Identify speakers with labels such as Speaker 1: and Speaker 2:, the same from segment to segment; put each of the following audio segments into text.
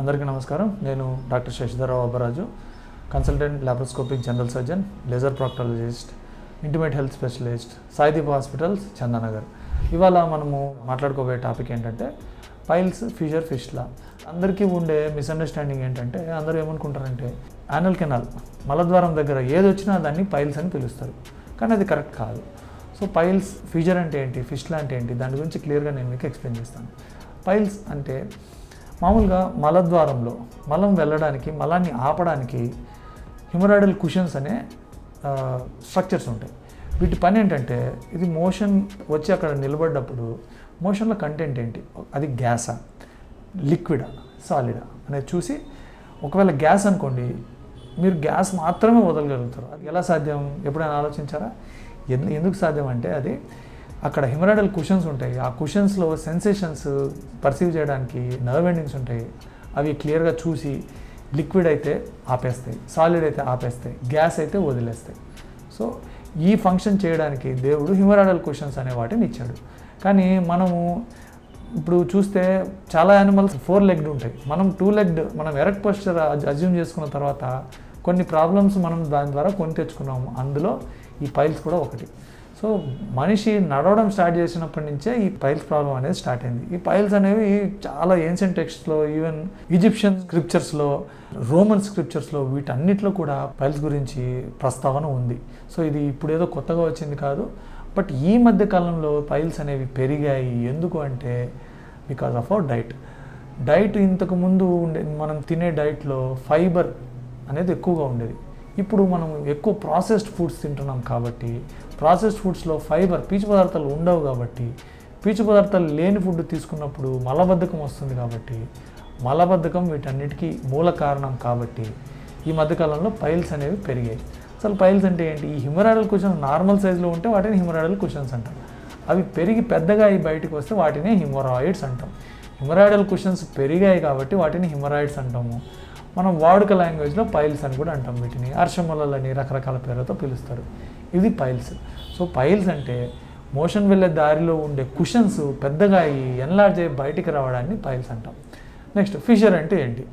Speaker 1: అందరికీ నమస్కారం. నేను doctor Sasidhararao Abbaraju, consultant laparoscopic general surgeon, laser proctologist, intimate health specialist, Saideep hospitals, Chandanagar. ఇవాళ మనము మాట్లాడుకోబోయే టాపిక్ ఏంటంటే పైల్స్, ఫిషర్, ఫిస్టులా. అందరికీ ఉండే మిస్అండర్స్టాండింగ్ ఏంటంటే అందరూ ఏమనుకుంటారంటే యానల్ కెనాల్ మలద్వారం దగ్గర ఏది వచ్చినా దాన్ని పైల్స్ అని పిలుస్తారు, కానీ అది కరెక్ట్ కాదు. సో పైల్స్, ఫిషర్ అంటే ఏంటి, ఫిస్టులా అంటే ఏంటి, దాని గురించి క్లియర్గా నేను మీకు ఎక్స్ప్లెయిన్ చేస్తాను. పైల్స్ అంటే మామూలుగా మలద్వారంలో మలం వెళ్ళడానికి, మలాన్ని ఆపడానికి హిమరాయిడల్ కుషన్స్ అనే స్ట్రక్చర్స్ ఉంటాయి. వీటి పని ఏంటంటే ఇది మోషన్ వచ్చి అక్కడ నిలబడ్డప్పుడు మోషన్లో కంటెంట్ ఏంటి, అది గ్యాసా, లిక్విడా, సాలిడా అనేది చూసి, ఒకవేళ గ్యాస్ అనుకోండి మీరు గ్యాస్ మాత్రమే వదలగలుగుతారు. అది ఎలా సాధ్యం, ఎప్పుడైనా ఆలోచించారా? ఎందుకు సాధ్యం అంటే అది అక్కడ హిమరాయిడల్ కుషన్స్ ఉంటాయి. ఆ కుషన్స్లో సెన్సేషన్స్ పర్సీవ్ చేయడానికి నర్వ్ ఎండింగ్స్ ఉంటాయి. అవి క్లియర్గా చూసి లిక్విడ్ అయితే ఆపేస్తాయి, సాలిడ్ అయితే ఆపేస్తాయి, గ్యాస్ అయితే వదిలేస్తాయి. సో ఈ ఫంక్షన్ చేయడానికి దేవుడు హిమరాయిడల్ కుషన్స్ అనే వాటిని ఇచ్చాడు. కానీ మనము ఇప్పుడు చూస్తే చాలా యానిమల్స్ 4 legged ఉంటాయి, మనం 2 legged, మనం ఎరెక్ట్ పోస్చర్ అజ్యూమ్ చేసుకున్న తర్వాత కొన్ని ప్రాబ్లమ్స్ మనం దాని ద్వారా కొని తెచ్చుకున్నాము. అందులో ఈ పైల్స్ కూడా ఒకటి. సో మనిషి నడవడం స్టార్ట్ చేసినప్పటి నుంచే ఈ పైల్స్ ప్రాబ్లం అనేది స్టార్ట్ అయింది. ఈ పైల్స్ అనేవి చాలా ఏన్షియంట్ టెక్స్ట్స్లో, ఈవెన్ ఈజిప్షియన్ స్క్రిప్చర్స్లో, రోమన్ స్క్రిప్చర్స్లో, వీటన్నిటిలో కూడా పైల్స్ గురించి ప్రస్తావన ఉంది. సో ఇది ఇప్పుడు ఏదో కొత్తగా వచ్చింది కాదు, బట్ ఈ మధ్య కాలంలో పైల్స్ అనేవి పెరిగాయి. ఎందుకు అంటే బికాజ్ ఆఫ్ అవర్ డైట్ ఇంతకుముందు మనం తినే డైట్లో ఫైబర్ అనేది ఎక్కువగా ఉండేది. ఇప్పుడు మనం ఎక్కువ ప్రాసెస్డ్ ఫుడ్స్ తింటున్నాం కాబట్టి, ప్రాసెస్డ్ ఫుడ్స్లో ఫైబర్, పీచు పదార్థాలు ఉండవు కాబట్టి, పీచు పదార్థాలు లేని ఫుడ్ తీసుకున్నప్పుడు మలబద్ధకం వస్తుంది కాబట్టి, మలబద్ధకం వీటన్నిటికీ మూల కారణం కాబట్టి ఈ మధ్యకాలంలో పైల్స్ అనేవి పెరిగాయి. అసలు పైల్స్ అంటే ఏంటి? ఈ హిమరాయిడల్ కుషన్స్ నార్మల్ సైజులో ఉంటే వాటిని హిమరాయిడల్ కుషన్స్ అంటాం. అవి పెరిగి పెద్దగా అయి బయటకు వస్తే వాటిని హిమరాయిడ్స్ అంటాం. హిమరాయిడల్ కుషన్స్ పెరిగాయి కాబట్టి వాటిని హిమరాయిడ్స్ అంటాము. మనం వాడుక లాంగ్వేజ్లో పైల్స్ అని కూడా అంటాం. వీటిని అర్షములని రకరకాల పేర్లతో పిలుస్తారు. ఇది పైల్స్. సో పైల్స్ అంటే మోషన్ వెళ్ళే దారిలో ఉండే కుషన్స్ పెద్దగా అయ్యి ఎన్లార్జ్ అయ్యి బయటికి రావడాన్ని పైల్స్ అంటాం. నెక్స్ట్ ఫిషర్ అంటే ఏంటి?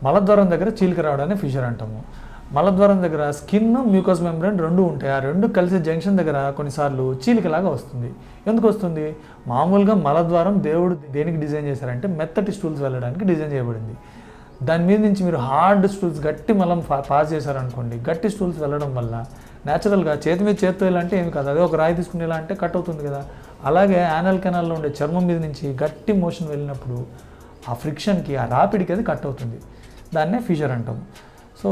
Speaker 1: మలద్వారం దగ్గర చీలిక రావడాన్ని ఫిషర్ అంటాము. మలద్వారం దగ్గర స్కిన్, మ్యూకస్ మెంబ్రేన్ రెండు ఉంటాయి. ఆ రెండు కలిసి జంక్షన్ దగ్గర కొన్నిసార్లు చీలికలాగా వస్తుంది. ఎందుకు వస్తుంది? మామూలుగా మలద్వారం దేవుడు దేనికి డిజైన్ చేశారంటే మెత్తటి స్టూల్స్ వెళ్ళడానికి డిజైన్ చేయబడింది. దాని మీద నుంచి మీరు హార్డ్ స్టూల్స్, గట్టి మలం పాస్ చేశారనుకోండి, గట్టి స్టూల్స్ వెళ్ళడం వల్ల న్యాచురల్గా చేతి మీద చేత్తో ఇలా అంటే ఏమి కాదు, అదే ఒక రాయి తీసుకుని ఇలా అంటే కట్ అవుతుంది కదా. అలాగే యానల్ కెనాల్లో ఉండే చర్మం మీద నుంచి గట్టి మోషన్ వెళ్ళినప్పుడు ఆ ఫ్రిక్షన్కి, ఆ రాపిడికి అది కట్ అవుతుంది. దాన్నే ఫిషర్ అంటాము. సో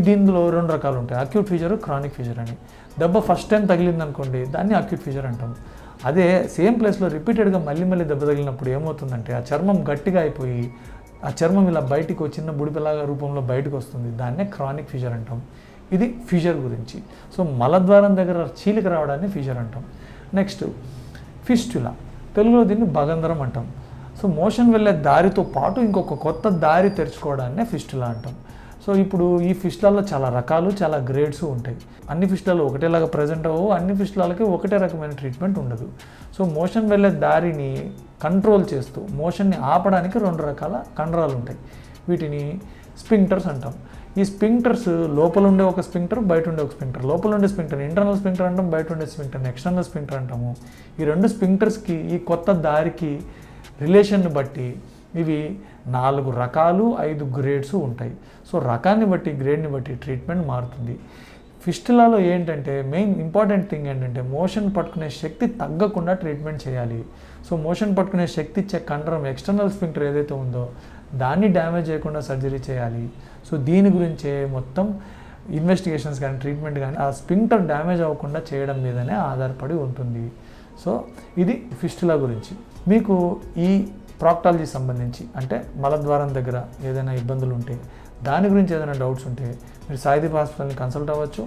Speaker 1: దీనిలో 2 రకాలు ఉంటాయి, అక్యూట్ ఫిషర్, క్రానిక్ ఫిషర్ అని. దెబ్బ ఫస్ట్ టైం తగిలింది అనుకోండి, దాన్ని అక్యూట్ ఫిషర్ అంటాము. అదే సేమ్ ప్లేస్లో రిపీటెడ్గా మళ్ళీ దెబ్బ తగిలినప్పుడు ఏమవుతుందంటే ఆ చర్మం గట్టిగా అయిపోయి ఆ చర్మం ఇలా బయటికి చిన్న బుడిపిలాగా రూపంలో బయటకు వస్తుంది. దాన్నే క్రానిక్ ఫిషర్ అంటాం. ఇది ఫిషర్ గురించి. సో మలద్వారం దగ్గర చీలిక రావడాన్ని ఫిషర్ అంటాం. నెక్స్ట్ ఫిస్టులా, తెలుగులో దీన్ని భగంధరం అంటాం. సో మోషన్ వెళ్ళే దారితో పాటు ఇంకొక కొత్త దారి తెరుచుకోవడాన్నే ఫిస్టులా అంటాం. సో ఇప్పుడు ఈ ఫిస్టులలో చాలా రకాలు, చాలా గ్రేడ్స్ ఉంటాయి. అన్ని ఫిస్టులలో ఒకటేలాగా ప్రజెంట్ అవ్వవు, అన్ని ఫిస్టులకి ఒకటే రకమైన ట్రీట్మెంట్ ఉండదు. సో మోషన్ వెళ్ళే దారిని కంట్రోల్ చేస్తూ మోషన్ని ఆపడానికి 2 రకాల కండరాలు ఉంటాయి. వీటిని స్పింక్టర్స్ అంటాం. ఈ స్పింక్టర్స్ లోపల ఉండే ఒక స్పింక్టర్, బయట ఉండే ఒక స్పింక్టర్. లోపల ఉండే స్పింక్టర్ ఇంటర్నల్ స్పింక్టర్ అంటాం, బయట ఉండే స్పింక్టర్ని ఎక్స్టర్నల్ స్పింక్టర్ అంటాము. ఈ 2 స్పింక్టర్స్కి, ఈ కొత్త దారికి రిలేషన్ని బట్టి ఇవి 4 రకాలు, 5 గ్రేడ్స్ ఉంటాయి. సో రకాన్ని బట్టి, గ్రేడ్ని బట్టి ట్రీట్మెంట్ మారుతుంది. ఫిస్టులాలో ఏంటంటే మెయిన్ ఇంపార్టెంట్ థింగ్ ఏంటంటే మోషన్ పట్టుకునే శక్తి తగ్గకుండా ట్రీట్మెంట్ చేయాలి. సో మోషన్ పట్టుకునే శక్తి ఇచ్చే కండరం, ఎక్స్టర్నల్ స్పింక్టర్ ఏదైతే ఉందో దాన్ని డ్యామేజ్ చేయకుండా సర్జరీ చేయాలి. సో దీని గురించే మొత్తం ఇన్వెస్టిగేషన్స్ కానీ, ట్రీట్మెంట్ కానీ ఆ స్పింక్టర్ డ్యామేజ్ అవ్వకుండా చేయడం మీదనే ఆధారపడి ఉంటుంది. సో ఇది ఫిస్టులా గురించి. మీకు ఈ ప్రాక్టాలజీ సంబంధించి అంటే మలద్వారం దగ్గర ఏదైనా ఇబ్బందులు ఉంటే, దాని గురించి ఏదైనా డౌట్స్ ఉంటే మీరు సాయిదీప్ హాస్పిటల్ని కన్సల్ట్ అవ్వచ్చు.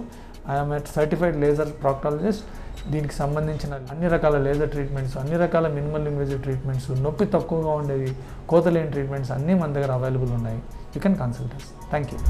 Speaker 1: I'm certified laser proctologist. దీనికి సంబంధించిన అన్ని రకాల లేజర్ ట్రీట్మెంట్స్, అన్ని రకాల మినిమల్ ఇన్వేజివ్ ట్రీట్మెంట్స్, నొప్పి తక్కువగా ఉండేవి, కోత లేని ట్రీట్మెంట్స్ అన్నీ మన దగ్గర అవైలబుల్ ఉన్నాయి. You can consult us. Thank you.